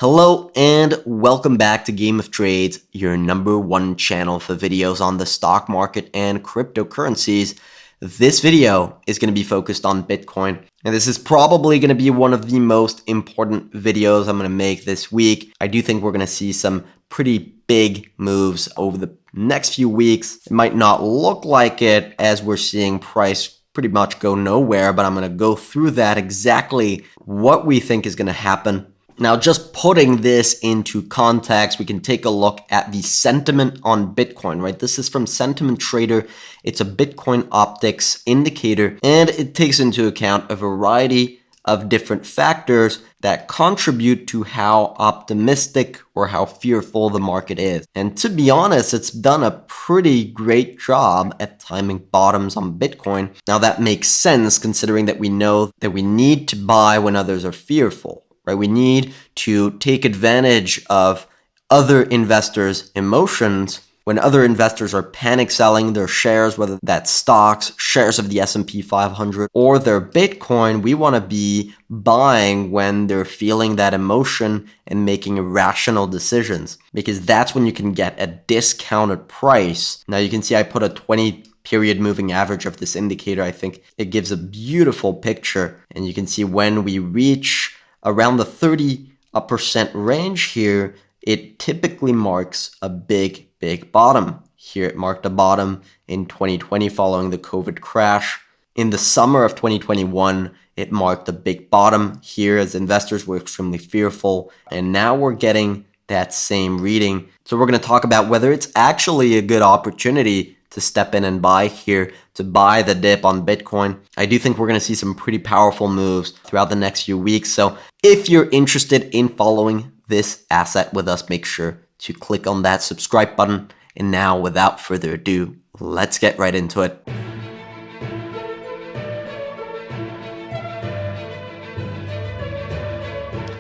Hello and welcome back to Game of Trades, your #1 channel for videos on the stock market and cryptocurrencies. This video is going to be focused on Bitcoin, and this is probably going to be one of the most important videos I'm going to make this week. I do think we're going to see some pretty big moves over the next few weeks. It might not look like it as we're seeing price pretty much go nowhere, but I'm going to go through that exactly what we think is going to happen. Now, just putting this into context, we can take a look at the sentiment on Bitcoin, right? This is from Sentiment Trader. It's a Bitcoin optics indicator, and it takes into account a variety of different factors that contribute to how optimistic or how fearful the market is. And to be honest, it's done a pretty great job at timing bottoms on Bitcoin. Now, that makes sense considering that we know that we need to buy when others are fearful. Right? We need to take advantage of other investors' emotions. When other investors are panic selling their shares, whether that's stocks, shares of the S&P 500, or their Bitcoin, we want to be buying when they're feeling that emotion and making rational decisions, because that's when you can get a discounted price. Now you can see I put a 20-period moving average of this indicator. I think it gives a beautiful picture, and you can see when we reach around the 30% range here, it typically marks a big bottom. Here it marked a bottom in 2020 following the COVID crash. In the summer of 2021, it marked a big bottom here as investors were extremely fearful. And now we're getting that same reading. So we're going to talk about whether it's actually a good opportunity to step in and buy here, to buy the dip on Bitcoin. I do think we're going to see some pretty powerful moves throughout the next few weeks. So if you're interested in following this asset with us, make sure to click on that subscribe button. And now, without further ado, let's get right into it.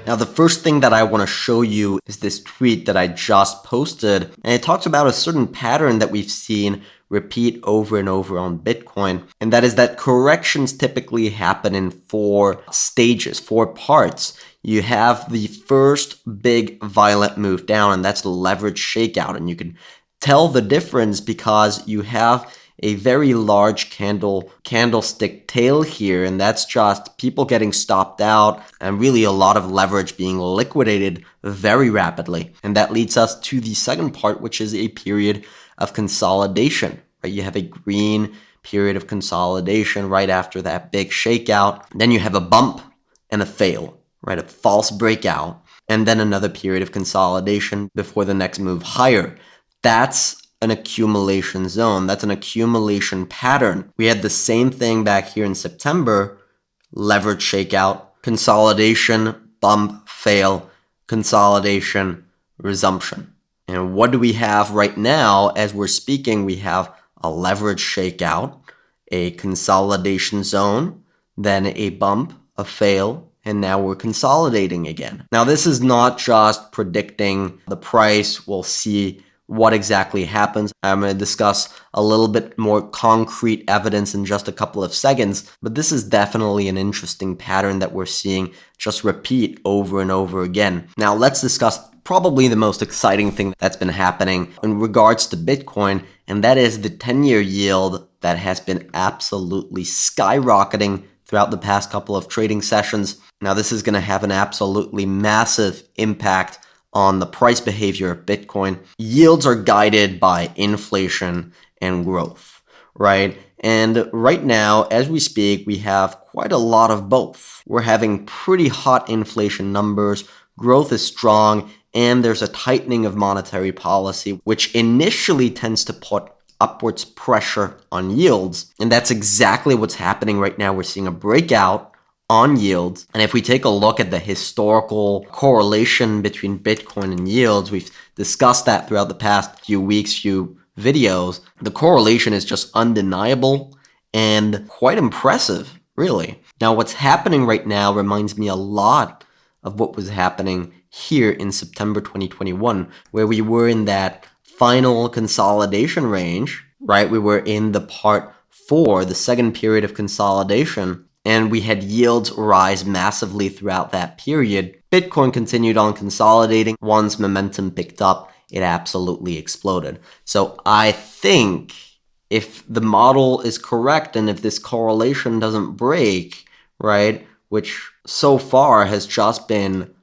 Now, the first thing that I want to show you is this tweet that I just posted, and it talks about a certain pattern that we've seen repeat over and over on Bitcoin, and that is that corrections typically happen in 4 stages, 4 parts. You have the first big violent move down, and that's the leverage shakeout, and you can tell the difference because you have a very large candlestick tail here, and that's just people getting stopped out and really a lot of leverage being liquidated very rapidly. And that leads us to the second part, which is a period of consolidation, right? You have a green period of consolidation right after that big shakeout. Then you have a bump and a fail, right? A false breakout, and then another period of consolidation before the next move higher. That's an accumulation zone. That's an accumulation pattern. We had the same thing back here in September: leverage shakeout, consolidation, bump, fail, consolidation, resumption. And what do we have right now as we're speaking? We have a leverage shakeout, a consolidation zone, then a bump, a fail, and now we're consolidating again. Now, this is not just predicting the price. We'll see what exactly happens. I'm going to discuss a little bit more concrete evidence in just a couple of seconds, but this is definitely an interesting pattern that we're seeing just repeat over and over again. Now, let's discuss probably the most exciting thing that's been happening in regards to Bitcoin, and that is the 10-year yield that has been absolutely skyrocketing throughout the past couple of trading sessions. Now, this is going to have an absolutely massive impact on the price behavior of Bitcoin. Yields are guided by inflation and growth, right? And right now, as we speak, we have quite a lot of both. We're having pretty hot inflation numbers, growth is strong, and there's a tightening of monetary policy, which initially tends to put upwards pressure on yields. And that's exactly what's happening right now. We're seeing a breakout on yields. And if we take a look at the historical correlation between Bitcoin and yields, we've discussed that throughout the past few weeks, few videos. The correlation is just undeniable and quite impressive, really. Now, what's happening right now reminds me a lot of what was happening here in September 2021, where we were in that final consolidation range, right? We were in the part 4, the second period of consolidation. and we had yields rise massively throughout that period, Bitcoin continued on consolidating. Once momentum picked up, it absolutely exploded. So I think if the model is correct and if this correlation doesn't break, right, which so far has just been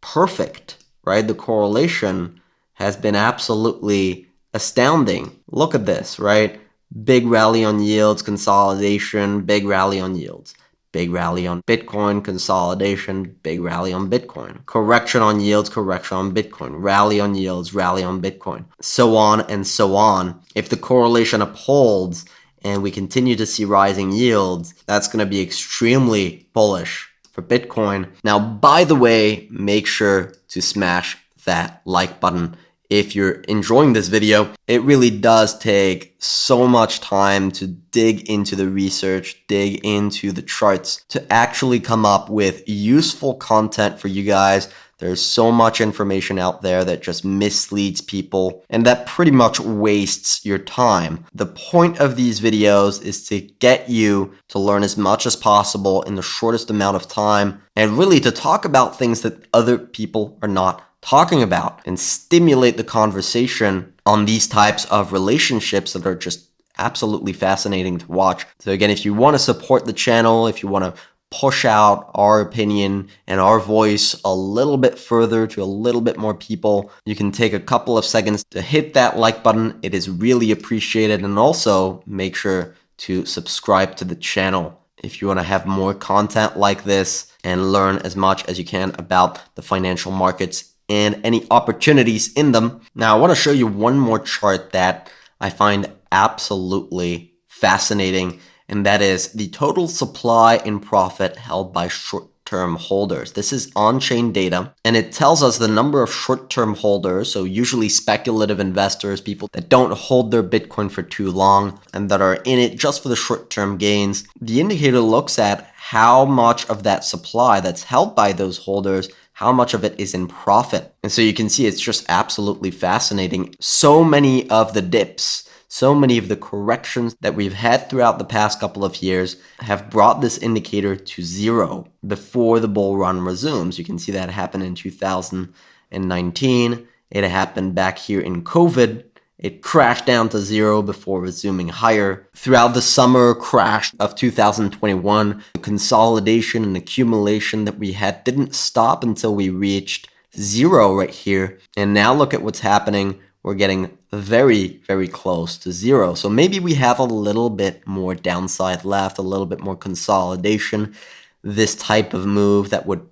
perfect, right? The correlation has been absolutely astounding. Look at this, right? Big rally on yields, consolidation, big rally on yields. Big rally on Bitcoin, consolidation, big rally on Bitcoin. Correction on yields, correction on Bitcoin. Rally on yields, rally on Bitcoin. So on and so on. If the correlation upholds and we continue to see rising yields, that's going to be extremely bullish for Bitcoin. Now, by the way, make sure to smash that like button if you're enjoying this video. It really does take so much time to dig into the research, dig into the charts to actually come up with useful content for you guys. There's so much information out there that just misleads people and that pretty much wastes your time. The point of these videos is to get you to learn as much as possible in the shortest amount of time and really to talk about things that other people are not talking about and stimulate the conversation on these types of relationships that are just absolutely fascinating to watch. So again, if you want to support the channel, if you want to push out our opinion and our voice a little bit further to a little bit more people, you can take a couple of seconds to hit that like button. It is really appreciated. And also make sure to subscribe to the channel if you want to have more content like this and learn as much as you can about the financial markets and any opportunities in them. Now, I want to show you one more chart that I find absolutely fascinating, and that is the total supply and profit held by short-term holders. This is on-chain data, and it tells us the number of short-term holders, so usually speculative investors, people that don't hold their Bitcoin for too long and that are in it just for the short-term gains. The indicator looks at how much of that supply that's held by those holders, how much of it is in profit. And so you can see it's just absolutely fascinating. So many of the dips, so many of the corrections that we've had throughout the past couple of years have brought this indicator to zero before the bull run resumes. You can see that happen in 2019. It happened back here in COVID. It crashed down to zero before resuming higher. Throughout the summer crash of 2021, the consolidation and accumulation that we had didn't stop until we reached zero right here. And now look at what's happening. We're getting very, very close to zero. So maybe we have a little bit more downside left, a little bit more consolidation. This type of move that would,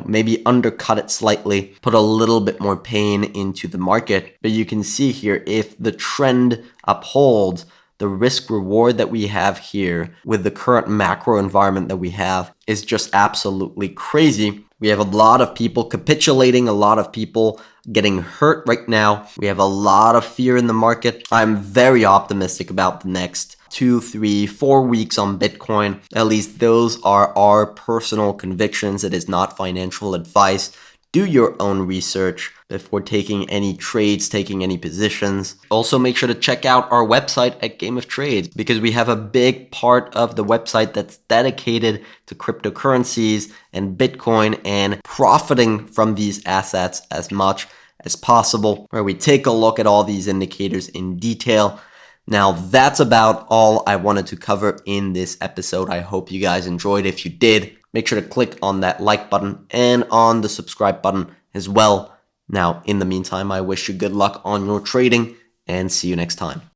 maybe undercut it slightly, put a little bit more pain into the market. But you can see here, if the trend upholds, the risk reward that we have here with the current macro environment that we have is just absolutely crazy. We have a lot of people capitulating, a lot of people getting hurt right now. We have a lot of fear in the market. I'm very optimistic about the next 2, 3, 4 weeks on Bitcoin. At least those are our personal convictions. It is not financial advice. Do your own research before taking any trades, taking any positions. Also, make sure to check out our website at Game of Trades because we have a big part of the website that's dedicated to cryptocurrencies and Bitcoin and profiting from these assets as much as possible, where we take a look at all these indicators in detail. Now, that's about all I wanted to cover in this episode. I hope you guys enjoyed. If you did, make sure to click on that like button and on the subscribe button as well. Now, in the meantime, I wish you good luck on your trading and see you next time.